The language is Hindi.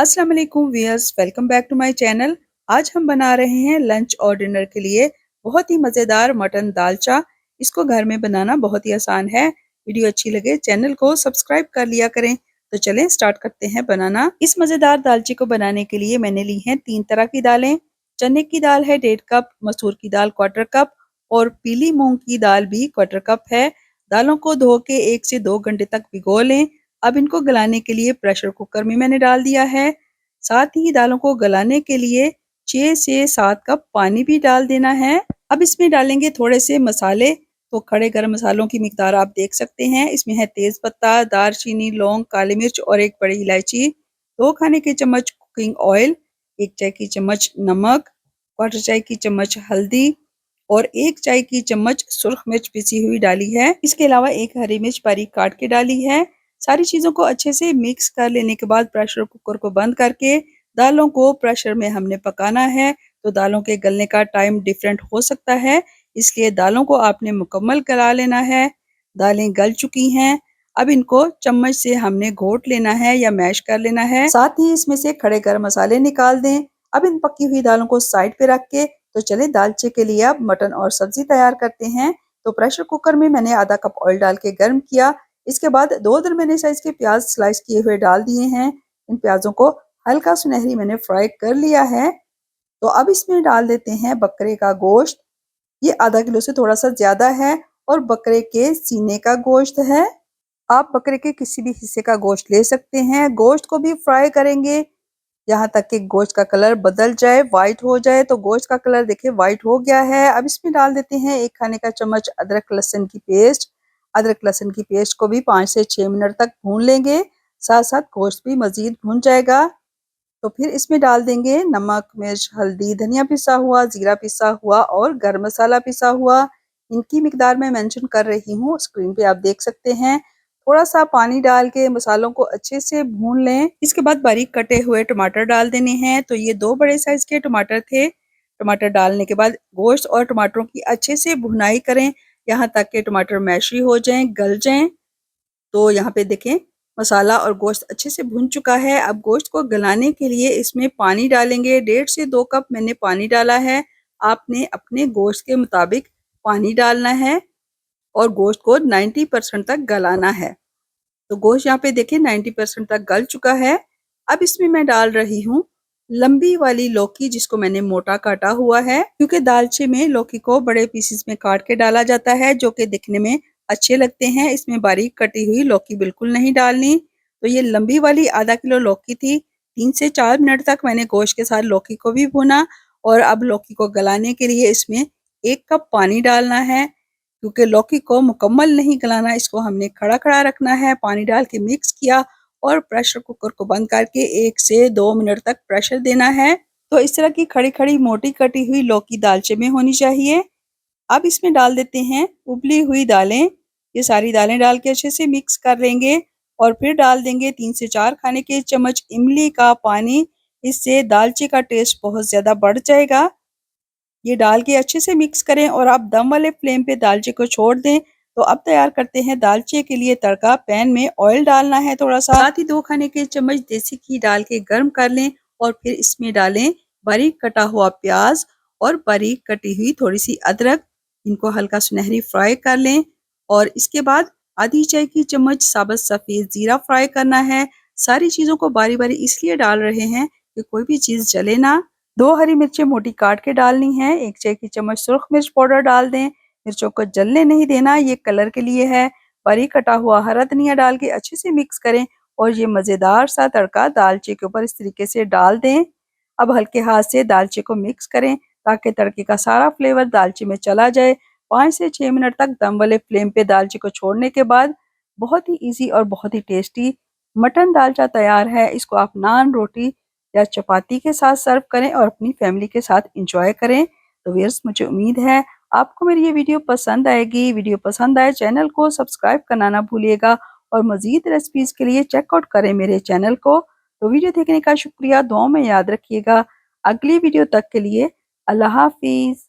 अस्सलाम वालेकुम viewers, welcome back to my channel. आज हम बना रहे हैं लंच और डिनर के लिए बहुत ही मज़ेदार मटन दालचा। इसको घर में बनाना बहुत ही आसान है। वीडियो अच्छी लगे चैनल को सब्सक्राइब कर लिया करें। तो चलें स्टार्ट करते हैं बनाना। इस मज़ेदार दालचे को बनाने के लिए मैंने ली हैं 3 तरह की दालें। चने की दाल है 1.5 कप, मसूर की दाल 1/4 कप और पीली मूंग की दाल भी 1/4 कप है। दालों को धो के 1 से 2 घंटे तक भिगो लें। अब इनको गलाने के लिए प्रेशर कुकर में मैंने डाल दिया है। साथ ही दालों को गलाने के लिए 6 से 7 कप पानी भी डाल देना है। अब इसमें डालेंगे थोड़े से मसाले। तो खड़े गरम मसालों की मिकदार आप देख सकते हैं। इसमें है तेज पत्ता, दालचीनी, लौंग, काली मिर्च और एक बड़ी इलायची, 2 खाने के चम्मच कुकिंग ऑयल, 1 चाय की चम्मच नमक, 1/4 चाय की चम्मच हल्दी और 1 चाय की चम्मच सुर्ख मिर्च पिसी हुई डाली है। इसके अलावा 1 हरी मिर्च बारीक काट के डाली है। सारी चीज़ों को अच्छे से मिक्स कर लेने के बाद प्रेशर कुकर को बंद करके दालों को प्रेशर में हमने पकाना है। तो दालों के गलने का टाइम डिफरेंट हो सकता है, इसलिए दालों को आपने मुकम्मल गला लेना है। दालें गल चुकी हैं। अब इनको चम्मच से हमने घोट लेना है या मैश कर लेना है। साथ ही इसमें से खड़े गरम मसाले निकाल दें। अब इन पकी हुई दालों को साइड पे रख के तो चले दालचे के लिए अब मटन और सब्जी तैयार करते हैं। तो प्रेशर कुकर में मैंने आधा कप ऑयल डाल के गर्म किया। इसके बाद 2 दरमियाने साइज के प्याज स्लाइस किए हुए डाल दिए हैं। इन प्याजों को हल्का सुनहरी मैंने फ्राई कर लिया है। तो अब इसमें डाल देते हैं बकरे का गोश्त। ये आधा किलो से थोड़ा सा ज्यादा है और बकरे के सीने का गोश्त है। आप बकरे के किसी भी हिस्से का गोश्त ले सकते हैं। गोश्त को भी फ्राई करेंगे यहाँ तक कि गोश्त का कलर बदल जाए, व्हाइट हो जाए। तो गोश्त का कलर देखिए व्हाइट हो गया है। अब इसमें डाल देते हैं 1 खाने का चम्मच अदरक लहसुन की पेस्ट। अदरक लहसुन की पेस्ट को भी 5 से 6 मिनट तक भून लेंगे। साथ साथ गोश्त भी मजीद भून जाएगा। तो फिर इसमें डाल देंगे नमक, मिर्च, हल्दी, धनिया पिसा हुआ, जीरा पिसा हुआ और गरम मसाला पिसा हुआ। इनकी मिकदार मैं मेंशन कर रही हूँ, स्क्रीन पे आप देख सकते हैं। थोड़ा सा पानी डाल के मसालों को अच्छे से भून लें। इसके बाद बारीक कटे हुए टमाटर डाल देने हैं। तो ये 2 बड़े साइज के टमाटर थे। टमाटर डालने के बाद गोश्त और टमाटरों की अच्छे से भुनाई करें यहाँ तक कि टमाटर मैशी हो जाएं, गल जाएं। तो यहाँ पे देखें मसाला और गोश्त अच्छे से भुन चुका है। अब गोश्त को गलाने के लिए इसमें पानी डालेंगे। 1.5 से 2 कप मैंने पानी डाला है। आपने अपने गोश्त के मुताबिक पानी डालना है और गोश्त को 90% तक गलाना है। तो गोश्त यहाँ पे देखें 90% तक गल चुका है। अब इसमें मैं डाल रही हूँ लंबी वाली लौकी, जिसको मैंने मोटा काटा हुआ है, क्योंकि दालचे में लौकी को बड़े पीसेस में काट के डाला जाता है जो कि दिखने में अच्छे लगते हैं। इसमें बारीक कटी हुई लौकी बिल्कुल नहीं डालनी। तो ये लंबी वाली आधा किलो लौकी थी। 3 से 4 मिनट तक मैंने गोश्त के साथ लौकी को भी भुना और अब लौकी को गलाने के लिए इसमें 1 कप पानी डालना है। क्योंकि लौकी को मुकम्मल नहीं गलाना, इसको हमने खड़ा खड़ा रखना है। पानी डाल के मिक्स किया और प्रेशर कुकर को बंद करके 1 से 2 मिनट तक प्रेशर देना है। तो इस तरह की खड़ी खड़ी मोटी कटी हुई लौकी दालचे में होनी चाहिए। अब इसमें डाल देते हैं उबली हुई दालें। ये सारी दालें डाल के अच्छे से मिक्स कर लेंगे और फिर डाल देंगे 3 से 4 खाने के चम्मच इमली का पानी। इससे दालचे का टेस्ट बहुत ज्यादा बढ़ जाएगा। ये डाल के अच्छे से मिक्स करें और आप दम वाले फ्लेम पे दालचे को छोड़ दें। तो अब तैयार करते हैं दालचे के लिए तड़का। पैन में ऑयल डालना है थोड़ा सा, साथ ही 2 खाने के चम्मच देसी घी डाल के गर्म कर लें और फिर इसमें डालें बारीक कटा हुआ प्याज और बारीक कटी हुई थोड़ी सी अदरक। इनको हल्का सुनहरी फ्राई कर लें और इसके बाद आधी चाय की चम्मच साबुत सफेद जीरा फ्राई करना है। सारी चीजों को बारी बारी इसलिए डाल रहे हैं कि कोई भी चीज जले ना। 2 हरी मिर्चें मोटी काट के डालनी है। 1 चाय की चम्मच सुर्ख मिर्च पाउडर डाल दें। मिर्चों को जलने नहीं देना, ये कलर के लिए है। बारीक कटा हुआ हरा धनिया डाल के अच्छे से मिक्स करें और ये मजेदार सा तड़का दालचे के ऊपर इस तरीके से डाल दें। अब हल्के हाथ से दालचे को मिक्स करें ताकि तड़के का सारा फ्लेवर दालचे में चला जाए। 5 से 6 मिनट तक दम वाले फ्लेम पे दालचे को छोड़ने के बाद बहुत ही इजी और बहुत ही टेस्टी मटन दालचा तैयार है। इसको आप नान, रोटी या चपाती के साथ सर्व करें और अपनी फैमिली के साथ इंजॉय करें। तो व्यूअर्स, मुझे उम्मीद है आपको मेरी ये वीडियो पसंद आएगी। वीडियो पसंद आए चैनल को सब्सक्राइब करना ना भूलिएगा और मजीद रेसिपीज के लिए चेकआउट करें मेरे चैनल को। तो वीडियो देखने का शुक्रिया, दुआओं में याद रखिएगा। अगली वीडियो तक के लिए अल्लाह हाफिज।